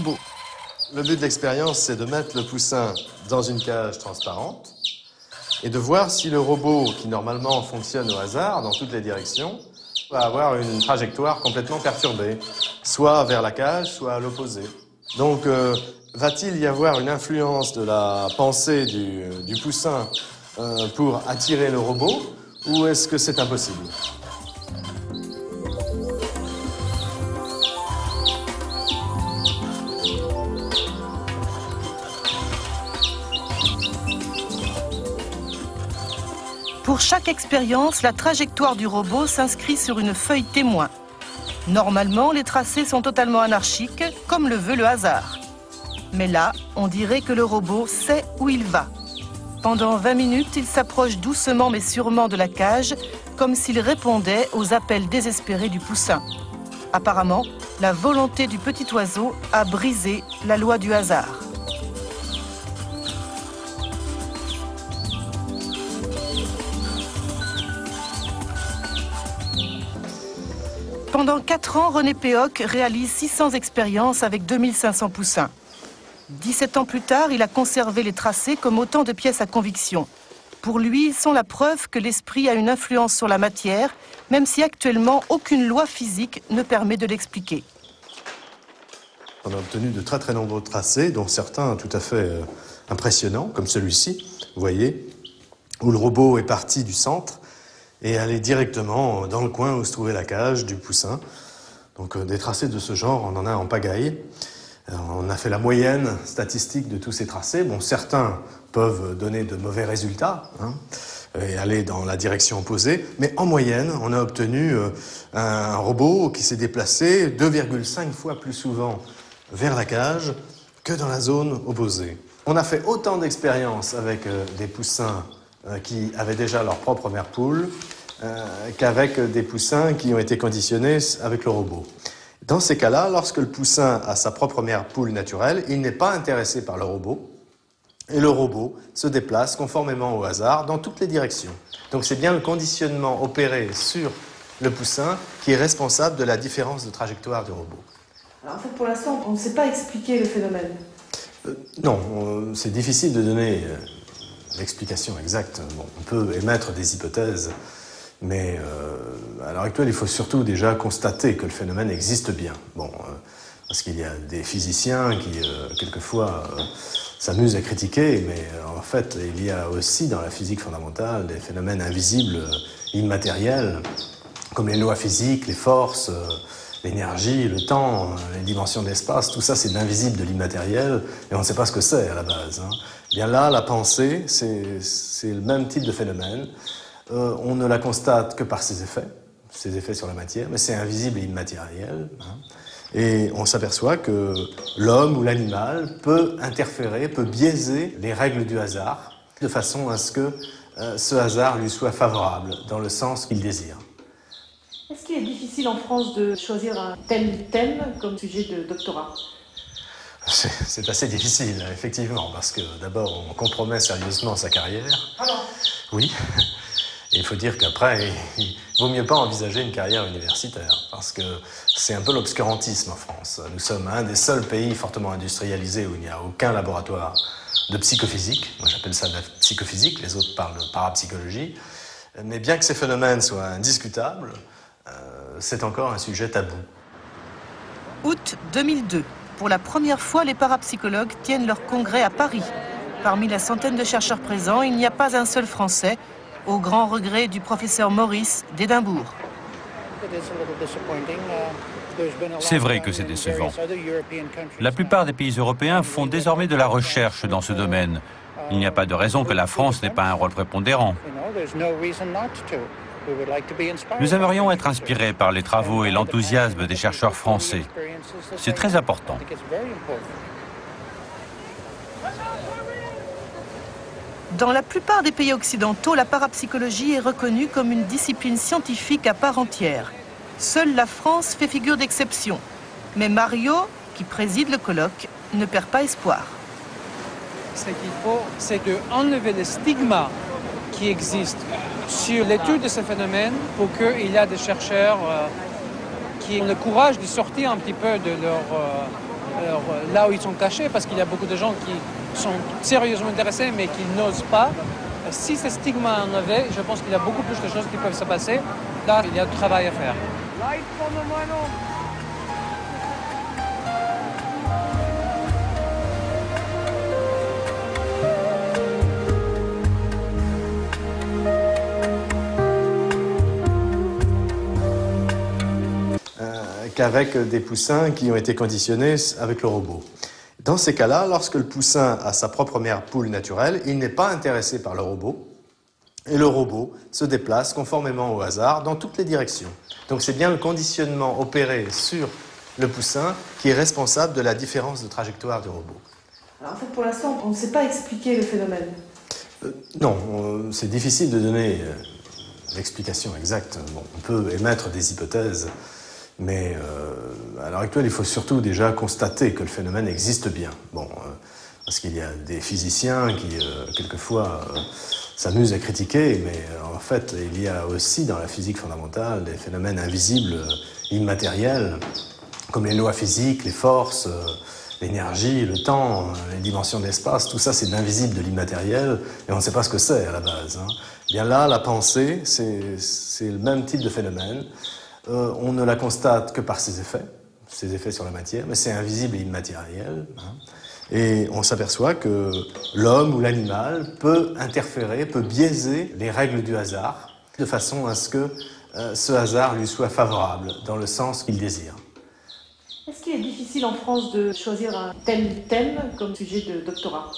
robot. Le but de l'expérience, c'est de mettre le poussin dans une cage transparente et de voir si le robot, qui normalement fonctionne au hasard dans toutes les directions, va avoir une trajectoire complètement perturbée, soit vers la cage, soit à l'opposé. Donc, va-t-il y avoir une influence de la pensée du poussin pour attirer le robot, ou est-ce que c'est impossible ? Pour chaque expérience, la trajectoire du robot s'inscrit sur une feuille témoin. Normalement, les tracés sont totalement anarchiques, comme le veut le hasard. Mais là, on dirait que le robot sait où il va. Pendant 20 minutes, il s'approche doucement mais sûrement de la cage, comme s'il répondait aux appels désespérés du poussin. Apparemment, la volonté du petit oiseau a brisé la loi du hasard. Pendant 4 ans, René Péoc réalise 600 expériences avec 2500 poussins. 17 ans plus tard, il a conservé les tracés comme autant de pièces à conviction. Pour lui, ils sont la preuve que l'esprit a une influence sur la matière, même si actuellement aucune loi physique ne permet de l'expliquer. On a obtenu de très nombreux tracés, dont certains tout à fait impressionnants, comme celui-ci, vous voyez, où le robot est parti du centre et aller directement dans le coin où se trouvait la cage du poussin. Donc des tracés de ce genre, on en a en pagaille. On a fait la moyenne statistique de tous ces tracés. Bon, certains peuvent donner de mauvais résultats et aller dans la direction opposée, mais en moyenne, on a obtenu un robot qui s'est déplacé 2,5 fois plus souvent vers la cage que dans la zone opposée. On a fait autant d'expériences avec des poussins qui avaient déjà leur propre mère poule qu'avec des poussins qui ont été conditionnés avec le robot. Dans ces cas-là, lorsque le poussin a sa propre mère poule naturelle, il n'est pas intéressé par le robot, et le robot se déplace conformément au hasard dans toutes les directions. Donc c'est bien le conditionnement opéré sur le poussin qui est responsable de la différence de trajectoire du robot. Alors en fait, pour l'instant, on ne sait pas expliquer le phénomène. Non, c'est difficile de donner l'explication exacte. Bon, on peut émettre des hypothèses, mais à l'heure actuelle, il faut surtout déjà constater que le phénomène existe bien. Bon, parce qu'il y a des physiciens qui, quelquefois, s'amusent à critiquer, mais en fait, il y a aussi dans la physique fondamentale des phénomènes invisibles, immatériels, comme les lois physiques, les forces, l'énergie, le temps, les dimensions d'espace. Tout ça, c'est de l'invisible, de l'immatériel, et on ne sait pas ce que c'est à la base. Bien là, la pensée, c'est le même type de phénomène. On ne la constate que par ses effets sur la matière, mais c'est invisible et immatériel. Et on s'aperçoit que l'homme ou l'animal peut interférer, peut biaiser les règles du hasard, de façon à ce que ce hasard lui soit favorable, dans le sens qu'il désire. Est-ce qu'il est difficile en France de choisir un tel thème comme sujet de doctorat ? C'est assez difficile, effectivement, parce que d'abord, on compromet sérieusement sa carrière. Ah non. Oui. Et il faut dire qu'après, il vaut mieux pas envisager une carrière universitaire, parce que c'est un peu l'obscurantisme en France. Nous sommes un des seuls pays fortement industrialisés où il n'y a aucun laboratoire de psychophysique. Moi, j'appelle ça de la psychophysique, les autres parlent de parapsychologie. Mais bien que ces phénomènes soient indiscutables, c'est encore un sujet tabou. Août 2002. Pour la première fois, les parapsychologues tiennent leur congrès à Paris. Parmi la centaine de chercheurs présents, il n'y a pas un seul Français, au grand regret du professeur Maurice d'Édimbourg. C'est vrai que c'est décevant. La plupart des pays européens font désormais de la recherche dans ce domaine. Il n'y a pas de raison que la France n'ait pas un rôle prépondérant. Nous aimerions être inspirés par les travaux et l'enthousiasme des chercheurs français. C'est très important. Dans la plupart des pays occidentaux, la parapsychologie est reconnue comme une discipline scientifique à part entière. Seule la France fait figure d'exception. Mais Mario, qui préside le colloque, ne perd pas espoir. Ce qu'il faut, c'est d'enlever le stigma qui existe sur l'étude de ce phénomène pour qu'il y ait des chercheurs qui ont le courage de sortir un petit peu de leur là où ils sont cachés, parce qu'il y a beaucoup de gens qui sont sérieusement intéressés mais qui n'osent pas. Si ce stigma est enlevé, je pense qu'il y a beaucoup plus de choses qui peuvent se passer. Là, il y a du travail à faire. Qu'avec des poussins qui ont été conditionnés avec le robot. Dans ces cas-là, lorsque le poussin a sa propre mère poule naturelle, il n'est pas intéressé par le robot, et le robot se déplace conformément au hasard dans toutes les directions. Donc c'est bien le conditionnement opéré sur le poussin qui est responsable de la différence de trajectoire du robot. Alors en fait, pour l'instant, on ne sait pas expliquer le phénomène. Non, c'est difficile de donner l'explication exacte. Bon, on peut émettre des hypothèses, mais à l'heure actuelle, il faut surtout déjà constater que le phénomène existe bien. Bon, parce qu'il y a des physiciens qui, quelquefois, s'amusent à critiquer, mais en fait, il y a aussi dans la physique fondamentale des phénomènes invisibles, immatériels, comme les lois physiques, les forces, l'énergie, le temps, les dimensions de l'espace. Tout ça, c'est de l'invisible, de l'immatériel, et on ne sait pas ce que c'est à la base. Bien là, la pensée, c'est le même type de phénomène. On ne la constate que par ses effets sur la matière, mais c'est invisible et immatériel. Et on s'aperçoit que l'homme ou l'animal peut interférer, peut biaiser les règles du hasard, de façon à ce que ce hasard lui soit favorable, dans le sens qu'il désire. Est-ce qu'il est difficile en France de choisir un tel thème comme sujet de doctorat?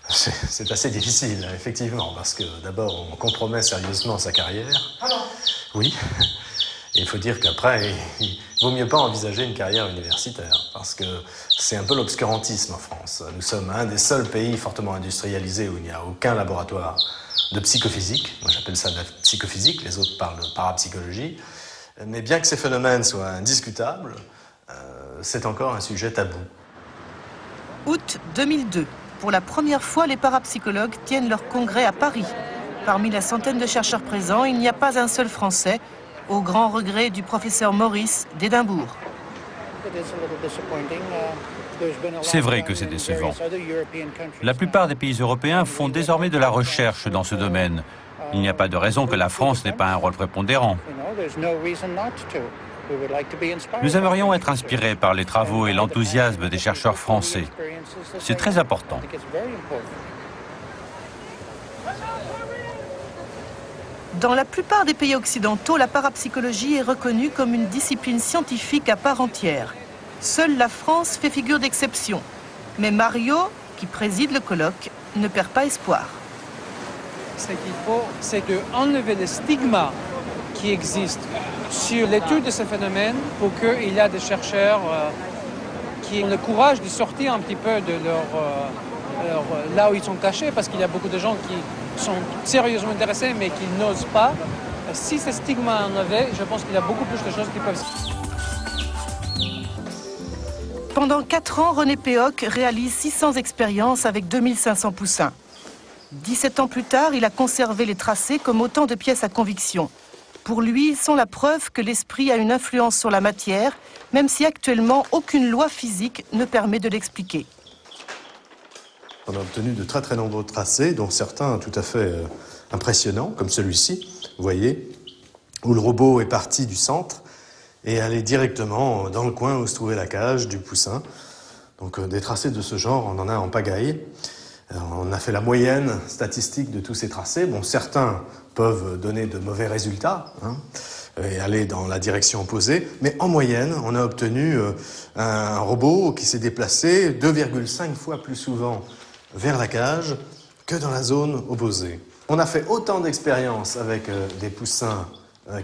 C'est assez difficile, effectivement, parce que d'abord, on compromet sérieusement sa carrière. Alors? Oui. Et il faut dire qu'après, il vaut mieux pas envisager une carrière universitaire, parce que c'est un peu l'obscurantisme en France. Nous sommes un des seuls pays fortement industrialisés où il n'y a aucun laboratoire de psychophysique. Moi, j'appelle ça de la psychophysique, les autres parlent de parapsychologie. Mais bien que ces phénomènes soient indiscutables, c'est encore un sujet tabou. Août 2002. Pour la première fois, les parapsychologues tiennent leur congrès à Paris. Parmi la centaine de chercheurs présents, il n'y a pas un seul Français, au grand regret du professeur Maurice d'Édimbourg. C'est vrai que c'est décevant. La plupart des pays européens font désormais de la recherche dans ce domaine. Il n'y a pas de raison que la France n'ait pas un rôle prépondérant. Nous aimerions être inspirés par les travaux et l'enthousiasme des chercheurs français. C'est très important. Dans la plupart des pays occidentaux, la parapsychologie est reconnue comme une discipline scientifique à part entière. Seule la France fait figure d'exception. Mais Mario, qui préside le colloque, ne perd pas espoir. Ce qu'il faut, c'est d'enlever le stigma qui existe sur l'étude de ce phénomène pour qu'il y ait des chercheurs qui ont le courage de sortir un petit peu de là où ils sont cachés, parce qu'il y a beaucoup de gens qui sont sérieusement intéressés mais qui n'osent pas. Si ce stigma est enlevé, je pense qu'il y a beaucoup plus de choses qui peuvent... Pendant 4 ans, René Péoc réalise 600 expériences avec 2500 poussins. 17 ans plus tard, il a conservé les tracés comme autant de pièces à conviction. Pour lui, ils sont la preuve que l'esprit a une influence sur la matière, même si actuellement aucune loi physique ne permet de l'expliquer. On a obtenu de très nombreux tracés, dont certains tout à fait impressionnants, comme celui-ci, vous voyez, où le robot est parti du centre et allé directement dans le coin où se trouvait la cage du poussin. Donc des tracés de ce genre, on en a en pagaille. On a fait la moyenne statistique de tous ces tracés. Bon, certains peuvent donner de mauvais résultats et aller dans la direction opposée, mais en moyenne, on a obtenu un robot qui s'est déplacé 2,5 fois plus souvent vers la cage que dans la zone opposée. On a fait autant d'expériences avec des poussins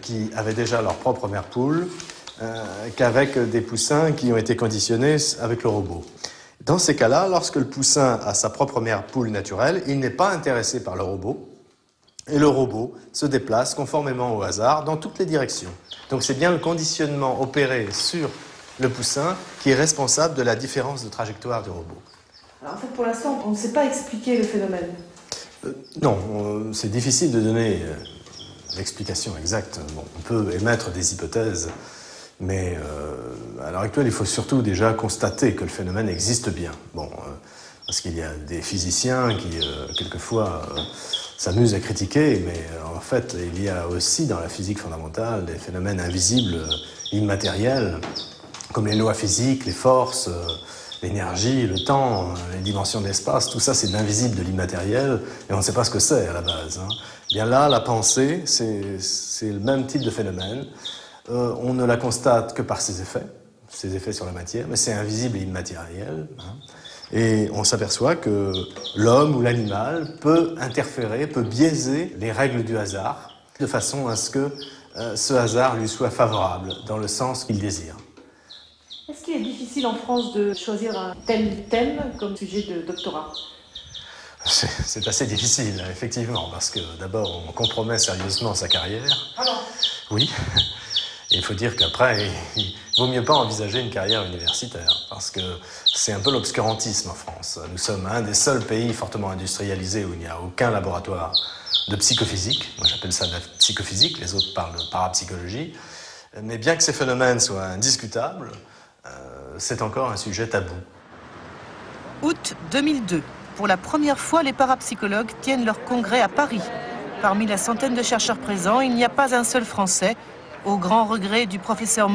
qui avaient déjà leur propre mère poule qu'avec des poussins qui ont été conditionnés avec le robot. Dans ces cas-là, lorsque le poussin a sa propre mère poule naturelle, il n'est pas intéressé par le robot, et le robot se déplace conformément au hasard dans toutes les directions. Donc c'est bien le conditionnement opéré sur le poussin qui est responsable de la différence de trajectoire du robot. Alors en fait, pour l'instant, on ne sait pas expliquer le phénomène. Non, c'est difficile de donner l'explication exacte. Bon, on peut émettre des hypothèses, Mais à l'heure actuelle, il faut surtout déjà constater que le phénomène existe bien. Bon, parce qu'il y a des physiciens qui, quelquefois, s'amusent à critiquer, mais en fait, il y a aussi dans la physique fondamentale des phénomènes invisibles, immatériels, comme les lois physiques, les forces, l'énergie, le temps, les dimensions de l'espace. Tout ça, c'est de l'invisible, de l'immatériel, et on ne sait pas ce que c'est à la base. Bien là, la pensée, c'est le même type de phénomène. On ne la constate que par ses effets sur la matière, mais c'est invisible et immatériel. Et on s'aperçoit que l'homme ou l'animal peut interférer, peut biaiser les règles du hasard, de façon à ce que ce hasard lui soit favorable, dans le sens qu'il désire. Est-ce qu'il est difficile en France de choisir un tel thème comme sujet de doctorat? C'est assez difficile, effectivement, parce que d'abord, on compromet sérieusement sa carrière. Alors? Oui. Et il faut dire qu'après, il vaut mieux pas envisager une carrière universitaire, parce que c'est un peu l'obscurantisme en France. Nous sommes un des seuls pays fortement industrialisés où il n'y a aucun laboratoire de psychophysique. Moi, j'appelle ça de la psychophysique, les autres parlent de parapsychologie. Mais bien que ces phénomènes soient indiscutables, c'est encore un sujet tabou. Août 2002. Pour la première fois, les parapsychologues tiennent leur congrès à Paris. Parmi la centaine de chercheurs présents, il n'y a pas un seul Français, au grand regret du professeur